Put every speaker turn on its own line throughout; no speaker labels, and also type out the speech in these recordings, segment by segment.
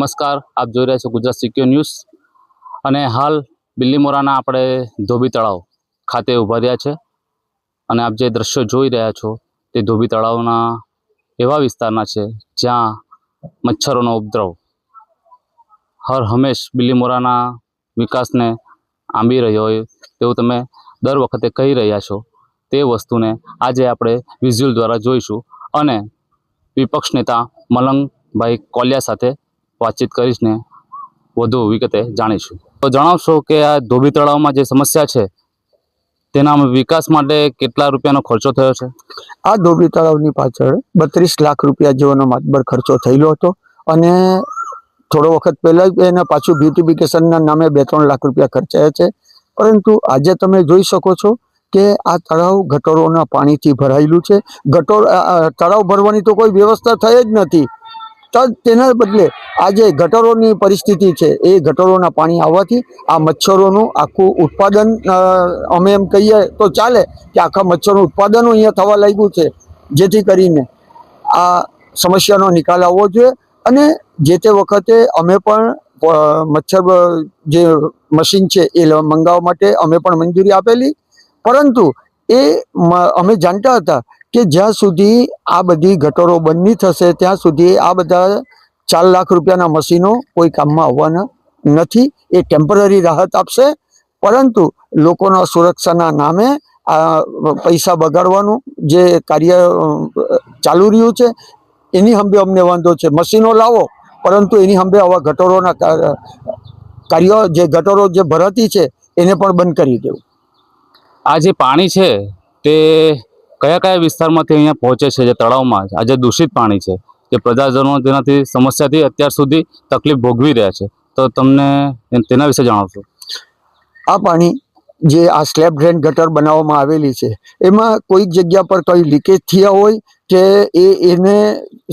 નમસ્કાર, આપ જોઈ રહ્યા છો ગુજરાત સિક્યોર ન્યૂઝ અને હાલ બિલીમોરાના આપણે ધોબી તળાવ ખાતે ઊભા રહ્યા છે અને આપ જે દ્રશ્યો જોઈ રહ્યા છો તે ધોબી તળાવના એવા વિસ્તારના છે જ્યાં મચ્છરોનો ઉપદ્રવ હર હંમેશ બિલીમોરાના વિકાસને આંબી રહ્યો હોય તેવું તમે દર વખતે કહી રહ્યા છો। તે વસ્તુને આજે આપણે વિઝ્યુઅલ દ્વારા જોઈશું અને વિપક્ષ નેતા મલંગભાઈ કોલિયા સાથે વાતચીત કરીને વધુ વિગતે જાણીશું। તો જણાવશો કે આ ધોબી તળાવમાં જે સમસ્યા છે તેના વિકાસ માટે કેટલા રૂપિયાનો ખર્ચો થયો છે?
આ ધોબી તળાવની પાછળ 32 લાખ રૂપિયા જેવાનો માતબર ખર્ચો થયેલો હતો અને થોડો વખત પહેલા જ એને પાછું બ્યુટિફિકેશનના નામે 2-3 લાખ રૂપિયા ખર્ચાયા છે। પરંતુ આજે તમે જોઈ શકો છો કે આ તળાવ ગટરોના પાણીથી ભરાયેલું છે। તળાવ ભરવાની તો કોઈ વ્યવસ્થા થઈ જ નથી, તો તેના બદલે આજે ગટરોની પરિસ્થિતિ છે એ ગટરોના પાણી આવવાથી આ મચ્છરોનું આખું ઉત્પાદન અમે એમ કહીએ તો ચાલે કે આખા મચ્છરનું ઉત્પાદન અહીંયા થવા લાગ્યું છે, જેથી કરીને આ સમસ્યાનો નિકાલ આવવો જોઈએ। અને જે તે વખતે અમે પણ મચ્છર જે મશીન છે એ મંગાવવા માટે અમે પણ મંજૂરી આપેલી, પરંતુ એ અમે જાણતા હતા કે જ્યાં સુધી આ બધી ગટરો બંધ નહીં થશે ત્યાં સુધી આ બધા 4 લાખ રૂપિયાના મશીનો કોઈ કામમાં આવવાના નથી। એ ટેમ્પરરી રાહત આપશે, પરંતુ લોકોના સુરક્ષાના નામે આ પૈસા બગાડવાનું જે કાર્ય ચાલુ રહ્યું છે એની હંબે અમને વાંધો છે। મશીનો લાવો, પરંતુ એની હંબે આવા ગટરોના કાર્યો જે ગટરો જે ભરાતી છે એને પણ બંધ કરી દેવું।
આ જે પાણી છે તે કયા કયા વિસ્તારમાંથી અહીંયા પહોંચે છે? જે તળાવમાં આ જે દૂષિત પાણી છે જે પ્રજાજનો તેનાથી સમસ્યાથી અત્યાર સુધી તકલીફ ભોગવી રહ્યા છે, તો તમને તેના વિશે જણાવશો?
આ પાણી જે આ સ્લેબ ડ્રેન ગટર બનાવવામાં આવેલી છે એમાં કોઈક જગ્યા પર કંઈ લીકેજ થયા હોય કે એને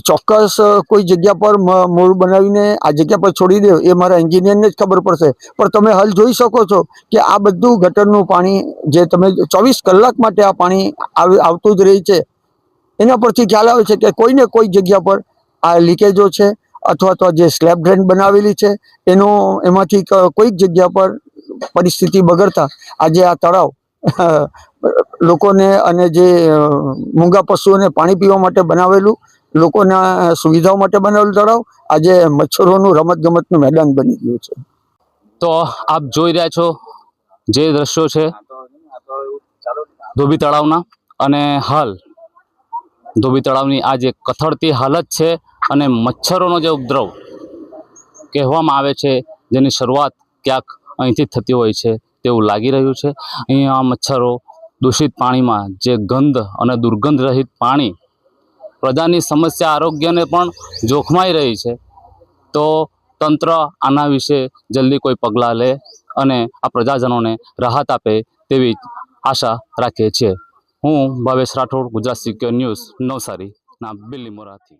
ચોક્કસ કોઈ જગ્યા પર મૂળ બનાવીને આ જગ્યા પર છોડી દે એ મારા એન્જિનિયરને જ ખબર પડશે, પણ તમે હાલ જોઈ શકો છો કે આ બધું ગટરનું પાણી જે તમે 24 કલાક માટે આ પાણી આવતું જ રહે છે। એના પરથી ખ્યાલ આવે છે કે કોઈને કોઈ જગ્યા પર આ લીકેજો છે અથવા તો જે સ્લેબ ડ્રેન બનાવેલી છે એમાંથી કોઈક જગ્યા પર પરિસ્થિતિ બગડતા આજે આ તળાવ લોકોને અને જે મૂંગા પશુઓને પાણી પીવા માટે બનાવેલું, લોકોના સુવિધાઓ માટે બનાવેલું તળાવ આજે મચ્છરોનું રમતગમતનું મેદાન બની ગયું છે।
તો આપ જોઈ રહ્યા છો જે દ્રશ્યો છે ધોબી તળાવના, અને હાલ ધોબી તળાવની આ જે કથળતી હાલત છે અને મચ્છરોનો જે ઉપદ્રવ કહેવામાં આવે છે જેની શરૂઆત ક્યાંક અહીંથી જ થતી હોય છે તેવું લાગી રહ્યું છે। અહીંયા મચ્છરો દૂષિત પાણીમાં જે ગંધ અને દુર્ગંધ રહિત પાણી પ્રજાની સમસ્યા આરોગ્યને પણ જોખમાઈ રહી છે, તો તંત્ર આના વિશે જલ્દી કોઈ પગલાં લે અને આ પ્રજાજનોને રાહત આપે તેવી આશા રાખીએ છીએ। હું ભાવેશ રાઠોડ, ગુજરાત સિક્યોર ન્યૂઝ, નવસારીના બિલીમોરાથી।